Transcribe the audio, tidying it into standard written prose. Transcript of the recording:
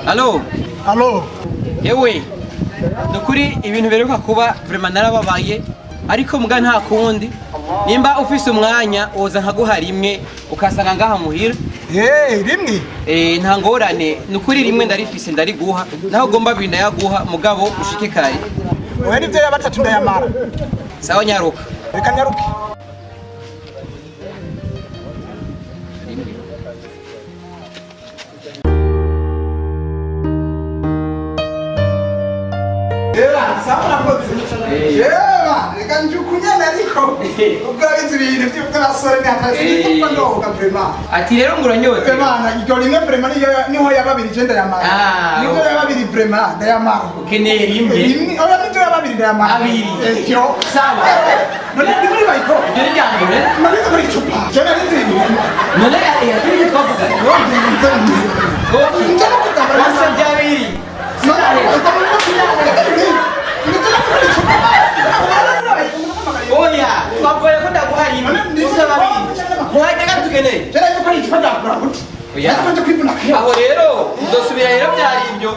Allo? Allo? Yewe, nukuri ibintu beruka kuba vraiment narababaye ariko mbwa nta kundi nimba ufise umwanya woza nkaguha rimwe ukasanga ngaha muhira. Rimwe? Nta ngorane nukuri rimwe ndarifise ndariguha naho gomba binda yaguha mugabo ushike kare. Oya nivyo ya batatu ndayamara. Sawa nyaruka. Reka nyaruke. Reka njukunyana ariko ubwo abizi ibintu by'abasore n'atasi kuko ndoga vraiment. Ati rero nguranyote. Vraiment iryo rimwe vraiment niho yababiri je ndayamara. Niho yababiri vraiment ndayamara. Ukeneye rimwe. Oya niho yababiri ndayamara. Abiri. Yo sawa. None ndi muri bayiko. Ibyo ryambere. None ndi muri icupa. Je nari nzi. None turi twavuga. Njana kutamba. Wasa byabiri. Oya, twavuye ko ndaguhari gusa babiri. Muhajya gatukeneye. Jana yuko ari icupa ndakura kuti. Oya. Kwivuna. Aho rero ndosubira rero byari ibyo.